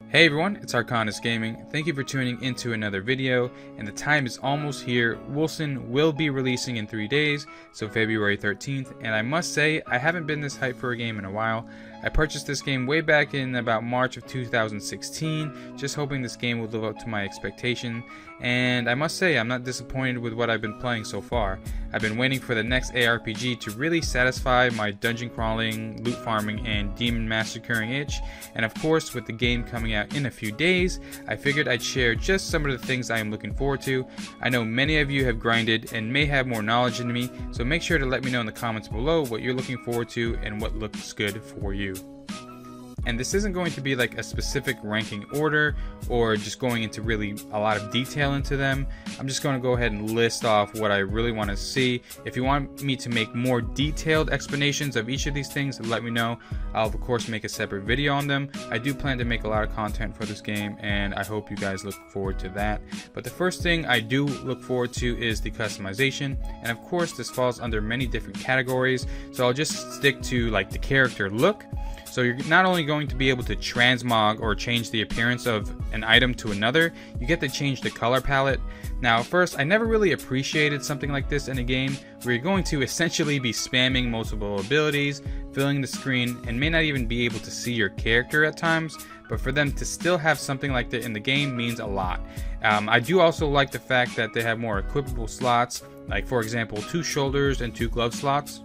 Hey everyone, it's Arcanus Gaming. Thank you for tuning into another video, and the time is almost here. WOLCEN will be releasing in 3 days, so February 13th, and I must say, I haven't been this hyped for a game in a while. I purchased this game way back in about March of 2016, just hoping this game would live up to my expectation, and I must say, I'm not disappointed with what I've been playing so far. I've been waiting for the next ARPG to really satisfy my dungeon crawling, loot farming, and demon massacring itch, and of course, with the game coming out in a few days, I figured I'd share just some of the things I am looking forward to. I know many of you have grinded and may have more knowledge than me, so make sure to let me know in the comments below what you're looking forward to and what looks good for you. And this isn't going to be like a specific ranking order or just going into really a lot of detail into them. I'm just going to go ahead and list off what I really want to see. If you want me to make more detailed explanations of each of these things, let me know. I'll of course make a separate video on them. I do plan to make a lot of content for this game, and I hope you guys look forward to that. But the first thing I do look forward to is the customization, and of course this falls under many different categories, so I'll just stick to like the character look. So you're not only going to be able to transmog or change the appearance of an item to another, you get to change the color palette. Now first, I never really appreciated something like this in a game where you're going to essentially be spamming multiple abilities, filling the screen, and may not even be able to see your character at times, but for them to still have something like that in the game means a lot. I do also like the fact that they have more equipable slots, like for example 2 shoulders and 2 glove slots.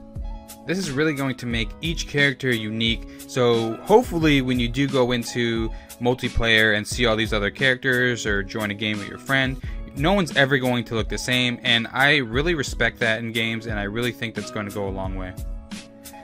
This is really going to make each character unique, so hopefully when you do go into multiplayer and see all these other characters or join a game with your friend, no one's ever going to look the same, and I really respect that in games, and I really think that's going to go a long way.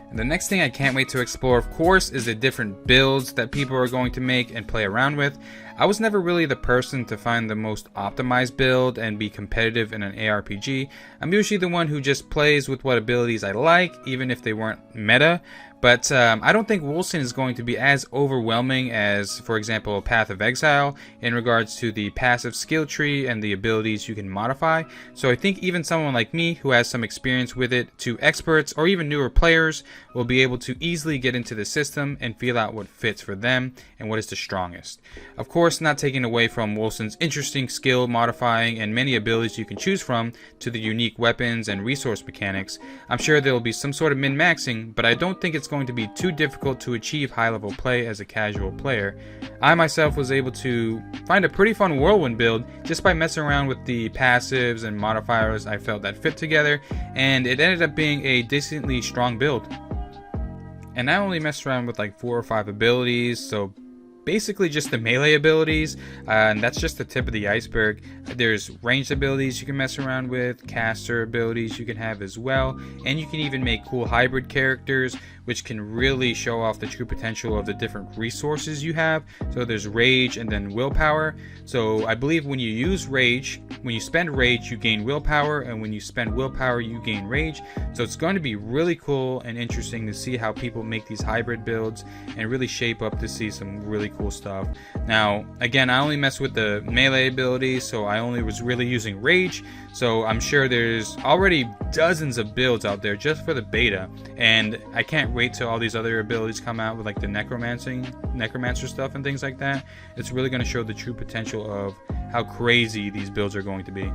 And the next thing I can't wait to explore, of course, is the different builds that people are going to make and play around with. I was never really the person to find the most optimized build and be competitive in an ARPG. I'm usually the one who just plays with what abilities I like, even if they weren't meta. But I don't think WOLCEN is going to be as overwhelming as, for example, Path of Exile in regards to the passive skill tree and the abilities you can modify. So I think even someone like me who has some experience with it, to experts or even newer players, will be able to easily get into the system and feel out what fits for them and what is the strongest. Of course, not taking away from WOLCEN's interesting skill modifying and many abilities you can choose from to the unique weapons and resource mechanics. I'm sure there will be some sort of min-maxing, but I don't think it's going to be too difficult to achieve high-level play as a casual player. I myself was able to find a pretty fun whirlwind build just by messing around with the passives and modifiers I felt that fit together, and it ended up being a decently strong build. And I only messed around with like 4 or 5 abilities, so basically just the melee abilities, and that's just the tip of the iceberg. There's ranged abilities you can mess around with, caster abilities you can have as well, and you can even make cool hybrid characters which can really show off the true potential of the different resources you have. So there's rage and then willpower. So I believe when you use rage, when you spend rage you gain willpower, and when you spend willpower you gain rage. So it's going to be really cool and interesting to see how people make these hybrid builds and really shape up to see some really cool stuff. Now again, I only mess with the melee abilities, so I only was really using rage. So I'm sure there's already dozens of builds out there just for the beta, and I can't wait till all these other abilities come out with like the necromancer stuff and things like that. It's really going to show the true potential of how crazy these builds are going to be.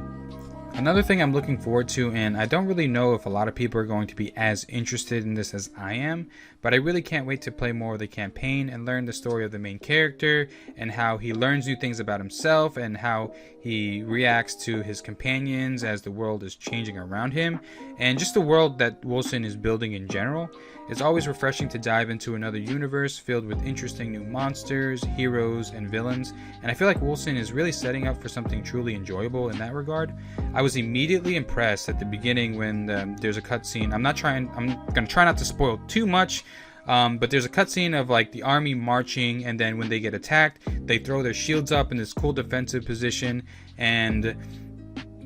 Another thing I'm looking forward to, and I don't really know if a lot of people are going to be as interested in this as I am, but I really can't wait to play more of the campaign and learn the story of the main character and how he learns new things about himself and how he reacts to his companions as the world is changing around him, and just the world that WOLCEN is building in general. It's always refreshing to dive into another universe filled with interesting new monsters, heroes, and villains, and I feel like WOLCEN is really setting up for something truly enjoyable in that regard. I was immediately impressed at the beginning when there's a cutscene. I'm gonna try not to spoil too much, but there's a cutscene of like the army marching, and then when they get attacked, they throw their shields up in this cool defensive position, and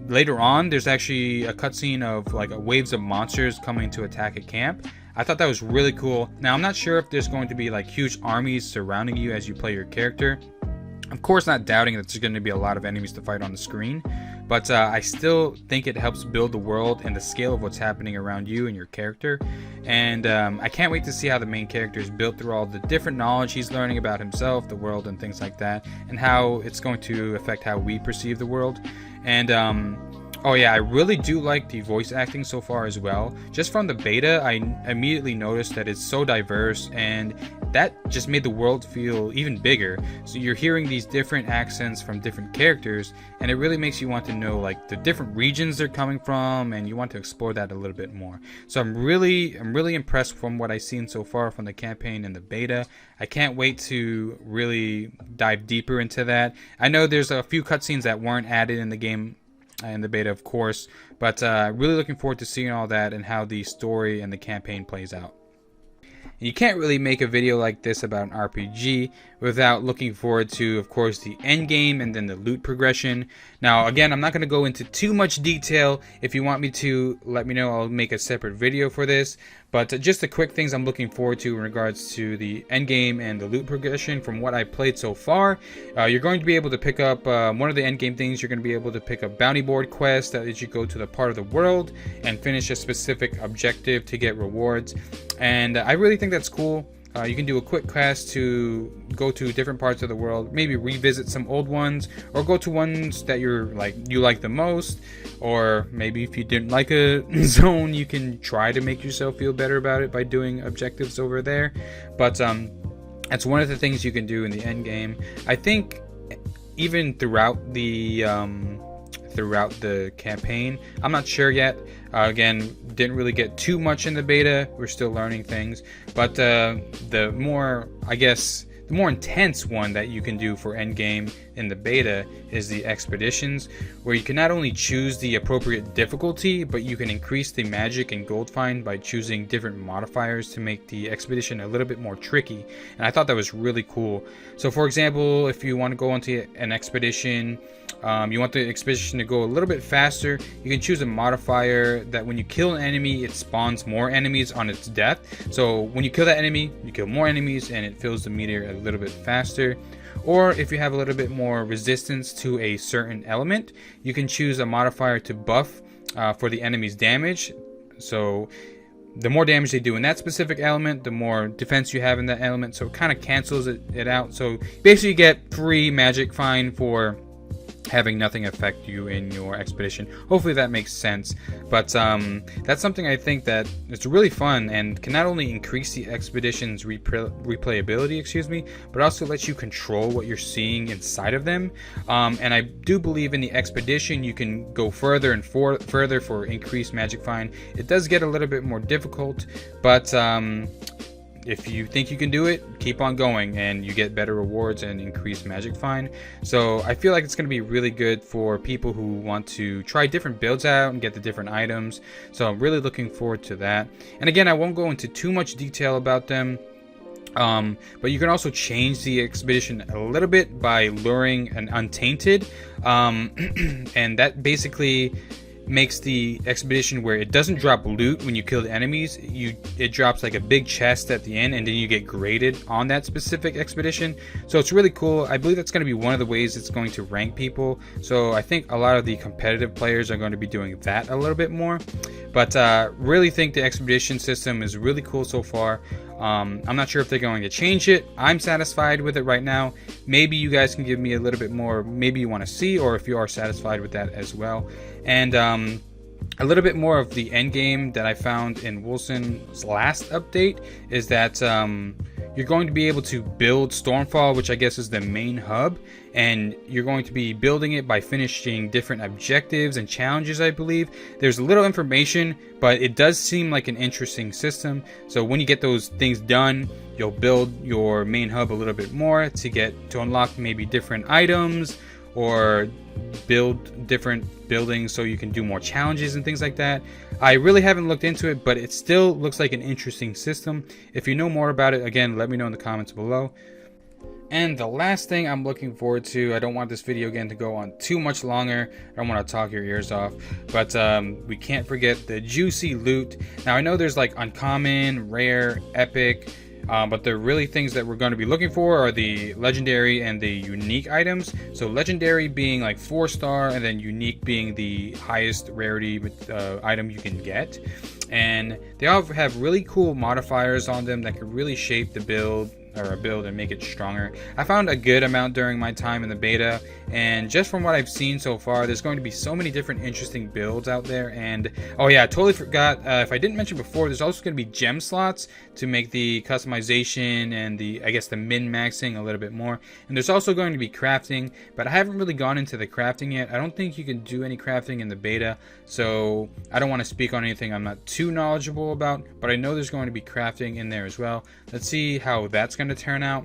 later on there's actually a cutscene of like waves of monsters coming to attack a camp. I thought that was really cool. Now I'm not sure if there's going to be like huge armies surrounding you as you play your character, Of course, not doubting that there's going to be a lot of enemies to fight on the screen, but I still think it helps build the world and the scale of what's happening around you and your character. And I can't wait to see how the main character is built through all the different knowledge he's learning about himself, the world, and things like that, and how it's going to affect how we perceive the world. And oh yeah, I really do like the voice acting so far as well. Just from the beta, I immediately noticed that it's so diverse, and that just made the world feel even bigger. So you're hearing these different accents from different characters, and it really makes you want to know like the different regions they're coming from, and you want to explore that a little bit more. So I'm really impressed from what I've seen so far from the campaign and the beta. I can't wait to really dive deeper into that. I know there's a few cutscenes that weren't added in the game and the beta, of course, but really looking forward to seeing all that and how the story and the campaign plays out. You can't really make a video like this about an RPG without looking forward to, of course, the end game and then the loot progression. Now, again, I'm not going to go into too much detail. If you want me to, let me know. I'll make a separate video for this. But just the quick things I'm looking forward to in regards to the end game and the loot progression from what I played so far. You're going to be able to pick up one of the end game things. You're going to be able to pick up bounty board quests that lets you go to the part of the world and finish a specific objective to get rewards. And I really think that's cool. You can do a quick quest to go to different parts of the world, maybe revisit some old ones, or go to ones that you like the most. Or maybe if you didn't like a zone, you can try to make yourself feel better about it by doing objectives over there. But that's one of the things you can do in the end game. I think even throughout the campaign, I'm not sure yet. Again, didn't really get too much in the beta. We're still learning things, but the more intense one that you can do for endgame in the beta is the expeditions, where you can not only choose the appropriate difficulty, but you can increase the magic and gold find by choosing different modifiers to make the expedition a little bit more tricky. And I thought that was really cool. So for example, if you want to go into an expedition, you want the expedition to go a little bit faster, you can choose a modifier that when you kill an enemy, it spawns more enemies on its death. So when you kill that enemy, you kill more enemies and it fills the meter a little bit faster. Or if you have a little bit more resistance to a certain element, you can choose a modifier to buff for the enemy's damage. So the more damage they do in that specific element, the more defense you have in that element. So it kind of cancels it out. So basically you get free magic fine for having nothing affect you in your expedition. Hopefully that makes sense. But that's something I think that it's really fun and can not only increase the expedition's replayability, but also lets you control what you're seeing inside of them. And I do believe in the expedition you can go further and further for increased magic find. It does get a little bit more difficult, but if you think you can do it, keep on going and you get better rewards and increased magic find. So I feel like it's going to be really good for people who want to try different builds out and get the different items. So I'm really looking forward to that. And again, I won't go into too much detail about them. But you can also change the expedition a little bit by luring an untainted. And that basically makes the expedition where it doesn't drop loot when you kill the enemies. It drops like a big chest at the end, and then you get graded on that specific expedition. So it's really cool. I believe that's going to be one of the ways it's going to rank people. So I think a lot of the competitive players are going to be doing that a little bit more. But really think the expedition system is really cool so far. I'm not sure if they're going to change it. I'm satisfied with it right now. Maybe you guys can give me a little bit more, maybe you want to see, or if you are satisfied with that as well. And a little bit more of the end game that I found in Wolcen's last update is that you're going to be able to build Stormfall, which I guess is the main hub, and you're going to be building it by finishing different objectives and challenges, I believe. There's a little information, but it does seem like an interesting system. So when you get those things done, you'll build your main hub a little bit more to unlock maybe different items, or build different buildings so you can do more challenges and things like that. I really haven't looked into it, but it still looks like an interesting system. If you know more about it, again, let me know in the comments below. And the last thing I'm looking forward to, I don't want this video again to go on too much longer. I don't want to talk your ears off, but we can't forget the juicy loot. Now I know there's like uncommon, rare, epic, but the really things that we're going to be looking for are the legendary and the unique items. So legendary being like 4-star, and then unique being the highest rarity item you can get. And they all have really cool modifiers on them that could really shape the build and make it stronger. I found a good amount during my time in the beta, and just from what I've seen so far, there's going to be so many different interesting builds out there. And oh yeah, I totally forgot, if I didn't mention before, there's also going to be gem slots to make the customization and the, I guess, the min-maxing a little bit more. And there's also going to be crafting, but I haven't really gone into the crafting yet. I don't think you can do any crafting in the beta, so I don't want to speak on anything I'm not too knowledgeable about, but I know there's going to be crafting in there as well. Let's see how that's going to turn out.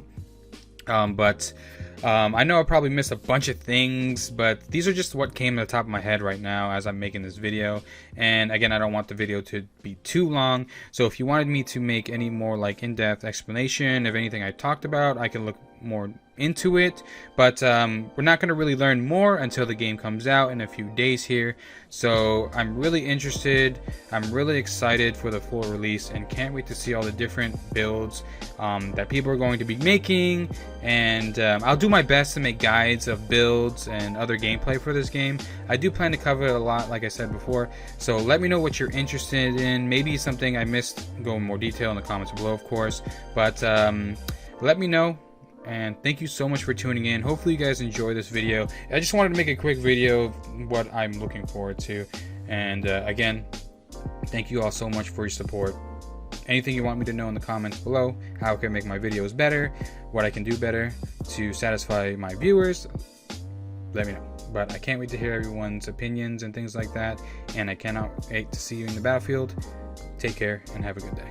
I know I probably missed a bunch of things, but these are just what came to the top of my head right now as I'm making this video. And again, I don't want the video to be too long, so if you wanted me to make any more like in-depth explanation of anything I talked about, I can look more into it, but we're not going to really learn more until the game comes out in a few days here. So I'm really interested, I'm really excited for the full release, and can't wait to see all the different builds that people are going to be making. And I'll do my best to make guides of builds and other gameplay for this game. I do plan to cover it a lot, like I said before, so let me know what you're interested in. Maybe something I missed, go in more detail in the comments below, of course, but let me know. And thank you so much for tuning in. Hopefully you guys enjoy this video. I just wanted to make a quick video of what I'm looking forward to. And again, thank you all so much for your support. Anything you want me to know in the comments below, how I can make my videos better, what I can do better to satisfy my viewers, let me know. But I can't wait to hear everyone's opinions and things like that. And I cannot wait to see you in the battlefield. Take care and have a good day.